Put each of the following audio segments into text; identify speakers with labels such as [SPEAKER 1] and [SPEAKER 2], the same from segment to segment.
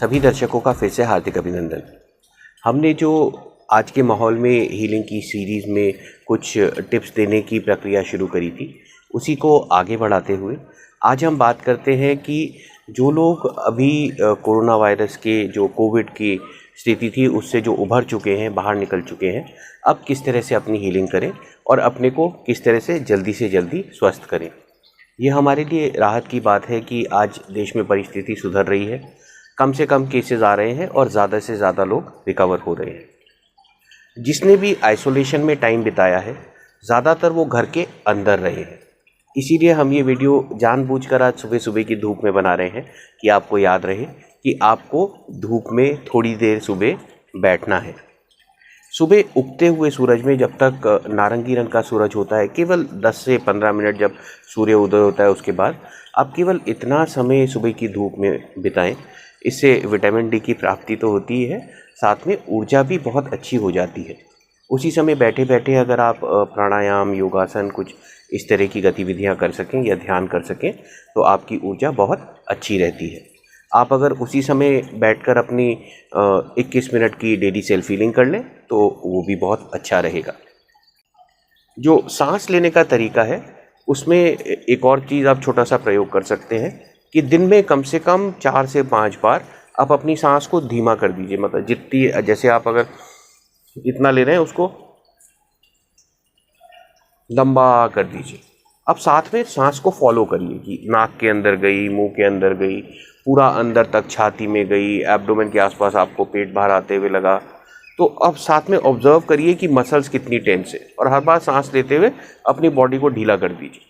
[SPEAKER 1] सभी दर्शकों का फिर से हार्दिक अभिनंदन। हमने जो आज के माहौल में हीलिंग की सीरीज़ में कुछ टिप्स देने की प्रक्रिया शुरू करी थी, उसी को आगे बढ़ाते हुए आज हम बात करते हैं कि जो लोग अभी कोरोना वायरस के जो कोविड की स्थिति थी उससे जो उभर चुके हैं, बाहर निकल चुके हैं, अब किस तरह से अपनी हीलिंग करें और अपने को किस तरह से जल्दी स्वस्थ करें। ये हमारे लिए राहत की बात है कि आज देश में परिस्थिति सुधर रही है, कम से कम केसेस आ रहे हैं और ज़्यादा से ज़्यादा लोग रिकवर हो रहे हैं। जिसने भी आइसोलेशन में टाइम बिताया है, ज़्यादातर वो घर के अंदर रहे हैं। इसीलिए हम ये वीडियो जानबूझकर आज सुबह सुबह की धूप में बना रहे हैं कि आपको याद रहे कि आपको धूप में थोड़ी देर सुबह बैठना है। सुबह उगते हुए सूरज में जब तक नारंगी रंग का सूरज होता है, केवल 10 से 15 मिनट जब सूर्य उदय होता है उसके बाद आप केवल इतना समय सुबह की धूप में बिताएं। इससे विटामिन डी की प्राप्ति तो होती ही है, साथ में ऊर्जा भी बहुत अच्छी हो जाती है। उसी समय बैठे बैठे अगर आप प्राणायाम, योगासन, कुछ इस तरह की गतिविधियां कर सकें या ध्यान कर सकें तो आपकी ऊर्जा बहुत अच्छी रहती है। आप अगर उसी समय बैठकर अपनी 21 मिनट की डेली सेल्फ हीलिंग कर लें तो वो भी बहुत अच्छा रहेगा। जो सांस लेने का तरीका है उसमें एक और चीज़ आप छोटा सा प्रयोग कर सकते हैं कि दिन में कम से कम 4 से 5 बार आप अपनी सांस को धीमा कर दीजिए। मतलब जितनी, जैसे आप अगर इतना ले रहे हैं उसको लंबा कर दीजिए। अब साथ में सांस को फॉलो करिए कि नाक के अंदर गई, मुंह के अंदर गई, पूरा अंदर तक छाती में गई, एब्डोमेन के आसपास आपको पेट बाहर आते हुए लगा। तो अब साथ में ऑब्जर्व करिए कि मसल्स कितनी टेंस है और हर बार सांस लेते हुए अपनी बॉडी को ढीला कर दीजिए।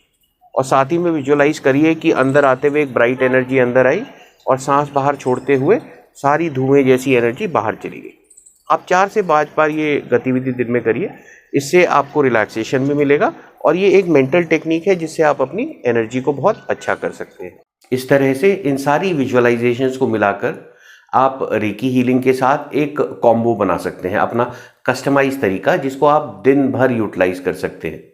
[SPEAKER 1] और साथ ही में विजुअलाइज करिए कि अंदर आते हुए एक ब्राइट एनर्जी अंदर आई और सांस बाहर छोड़ते हुए सारी धुएं जैसी एनर्जी बाहर चली गई। आप 4 से 5 बार ये गतिविधि दिन में करिए। इससे आपको रिलैक्सेशन भी मिलेगा और ये एक मेंटल टेक्निक है जिससे आप अपनी एनर्जी को बहुत अच्छा कर सकते हैं। इस तरह से इन सारी विजुअलाइजेशंस को मिलाकर आप रेकी हीलिंग के साथ एक कॉम्बो बना सकते हैं, अपना कस्टमाइज तरीका, जिसको आप दिन भर यूटिलाइज कर सकते हैं।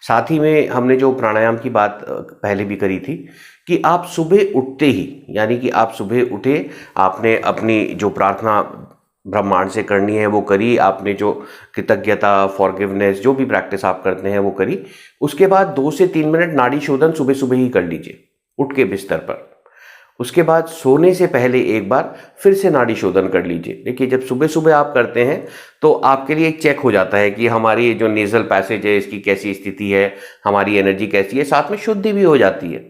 [SPEAKER 1] साथ ही में हमने जो प्राणायाम की बात पहले भी करी थी कि आप सुबह उठते ही, यानी कि आप सुबह उठे, आपने अपनी जो प्रार्थना ब्रह्मांड से करनी है वो करी, आपने जो कृतज्ञता, फॉरगिवनेस, जो भी प्रैक्टिस आप करते हैं वो करी। उसके बाद 2 से 3 मिनट नाड़ी शोधन सुबह सुबह ही कर लीजिए उठ के बिस्तर पर। उसके बाद सोने से पहले एक बार फिर से नाड़ी शोधन कर लीजिए। देखिए, जब सुबह सुबह आप करते हैं तो आपके लिए एक चेक हो जाता है कि हमारी जो नेजल पैसेज है इसकी कैसी स्थिति है, हमारी एनर्जी कैसी है, साथ में शुद्धि भी हो जाती है।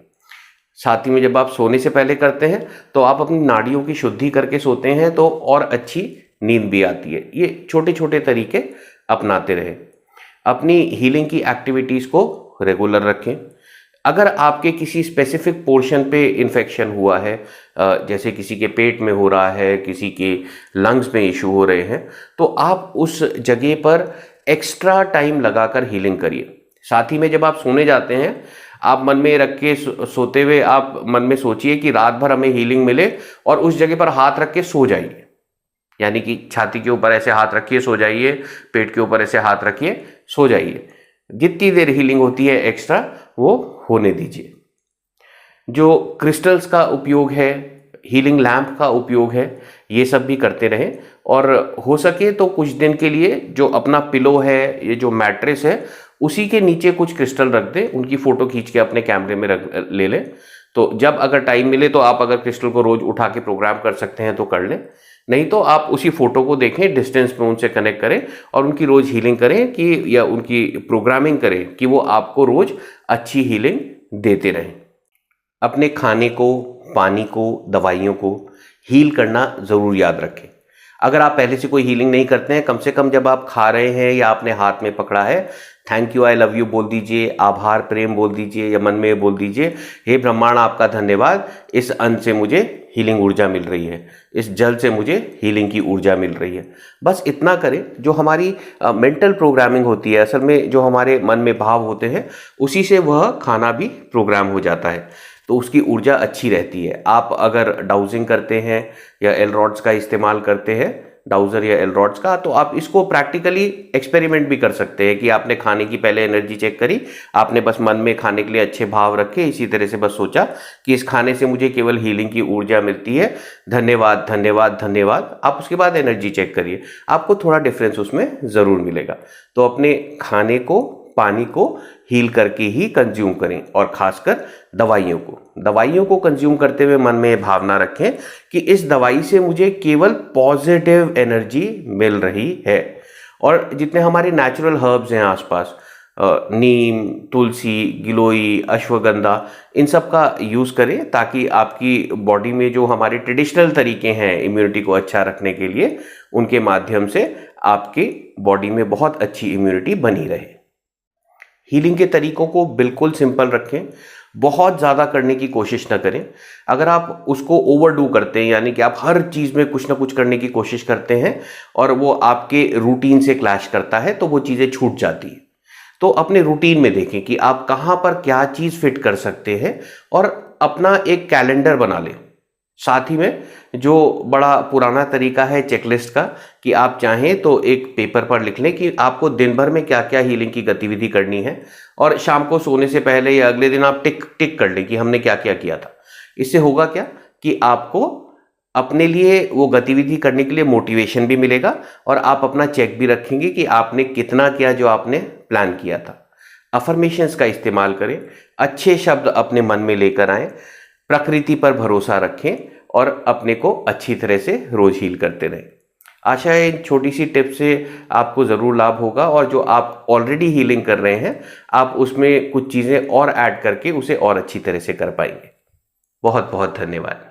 [SPEAKER 1] साथ ही में जब आप सोने से पहले करते हैं तो आप अपनी नाड़ियों की शुद्धि करके सोते हैं तो और अच्छी नींद भी आती है। ये छोटे छोटे तरीके अपनाते रहें। अपनी हीलिंग की एक्टिविटीज़ को रेगुलर रखें। अगर आपके किसी स्पेसिफिक पोर्शन पे इन्फेक्शन हुआ है, जैसे किसी के पेट में हो रहा है, किसी के लंग्स में इशू हो रहे हैं, तो आप उस जगह पर एक्स्ट्रा टाइम लगाकर हीलिंग करिए। साथ ही में जब आप सोने जाते हैं, आप मन में रख के सोते हुए आप मन में सोचिए कि रात भर हमें हीलिंग मिले और उस जगह पर हाथ रख के सो जाइए। यानी कि छाती के ऊपर ऐसे हाथ रखिए, सो जाइए, पेट के ऊपर ऐसे हाथ रखिए, सो जाइए। जितनी देर हीलिंग होती है एक्स्ट्रा वो होने दीजिए। जो क्रिस्टल्स का उपयोग है, हीलिंग लैंप का उपयोग है, ये सब भी करते रहें। और हो सके तो कुछ दिन के लिए जो अपना पिलो है, ये जो मैट्रेस है, उसी के नीचे कुछ क्रिस्टल रख दें, उनकी फ़ोटो खींच के अपने कैमरे में ले लें। तो जब अगर टाइम मिले तो आप अगर क्रिस्टल को रोज़ उठा के प्रोग्राम कर सकते हैं तो कर लें, नहीं तो आप उसी फोटो को देखें, डिस्टेंस में उनसे कनेक्ट करें और उनकी रोज़ हीलिंग करें कि या उनकी प्रोग्रामिंग करें कि वो आपको रोज़ अच्छी हीलिंग देते रहें। अपने खाने को, पानी को, दवाइयों को हील करना ज़रूर याद रखें। अगर आप पहले से कोई हीलिंग नहीं करते हैं, कम से कम जब आप खा रहे हैं या आपने हाथ में पकड़ा है, thank you, I love you बोल दीजिए, आभार, प्रेम बोल दीजिए या मन में बोल दीजिए, हे ब्रह्मांड आपका धन्यवाद, इस अन्न से मुझे हीलिंग ऊर्जा मिल रही है, इस जल से मुझे हीलिंग की ऊर्जा मिल रही है। बस इतना करें। जो हमारी मेंटल प्रोग्रामिंग होती है, असल में जो हमारे मन में भाव होते हैं, उसी से वह खाना भी प्रोग्राम हो जाता है, तो उसकी ऊर्जा अच्छी रहती है। आप अगर डाउजिंग करते हैं या एल रॉड्स का इस्तेमाल करते हैं डाउजर या एलरॉड्स का, तो आप इसको प्रैक्टिकली एक्सपेरिमेंट भी कर सकते हैं कि आपने खाने की पहले एनर्जी चेक करी, आपने बस मन में खाने के लिए अच्छे भाव रखे, इसी तरह से बस सोचा कि इस खाने से मुझे केवल हीलिंग की ऊर्जा मिलती है, धन्यवाद धन्यवाद धन्यवाद। आप उसके बाद एनर्जी चेक करिए, आपको थोड़ा डिफरेंस उसमें ज़रूर मिलेगा। तो अपने खाने को, पानी को हील करके ही कंज्यूम करें, और खासकर दवाइयों को कंज्यूम करते हुए मन में भावना रखें कि इस दवाई से मुझे केवल पॉजिटिव एनर्जी मिल रही है। और जितने हमारे नेचुरल हर्ब्स हैं आसपास, नीम, तुलसी, गिलोई, अश्वगंधा, इन सब का यूज़ करें ताकि आपकी बॉडी में जो हमारे ट्रेडिशनल तरीके हैं इम्यूनिटी को अच्छा रखने के लिए, उनके माध्यम से आपकी बॉडी में बहुत अच्छी इम्यूनिटी बनी रहे। हीलिंग के तरीकों को बिल्कुल सिंपल रखें, बहुत ज़्यादा करने की कोशिश ना करें। अगर आप उसको ओवरडू करते हैं, यानी कि आप हर चीज़ में कुछ ना कुछ करने की कोशिश करते हैं और वो आपके रूटीन से क्लैश करता है, तो वो चीज़ें छूट जाती हैं। तो अपने रूटीन में देखें कि आप कहाँ पर क्या चीज़ फिट कर सकते हैं और अपना एक कैलेंडर बना लें। साथ ही में जो बड़ा पुराना तरीका है चेकलिस्ट का, कि आप चाहें तो एक पेपर पर लिख लें कि आपको दिन भर में क्या क्या हीलिंग की गतिविधि करनी है, और शाम को सोने से पहले या अगले दिन आप टिक टिक कर लें कि हमने क्या क्या किया था। इससे होगा क्या कि आपको अपने लिए वो गतिविधि करने के लिए मोटिवेशन भी मिलेगा, और आप अपना चेक भी रखेंगे कि आपने कितना किया जो आपने प्लान किया था। अफर्मेशंस का इस्तेमाल करें, अच्छे शब्द अपने मन में लेकर आएं, प्रकृति पर भरोसा रखें और अपने को अच्छी तरह से रोज हील करते रहें। आशा है इन छोटी सी टिप्स से आपको ज़रूर लाभ होगा, और जो आप ऑलरेडी हीलिंग कर रहे हैं, आप उसमें कुछ चीज़ें और ऐड करके उसे और अच्छी तरह से कर पाएंगे। बहुत बहुत धन्यवाद।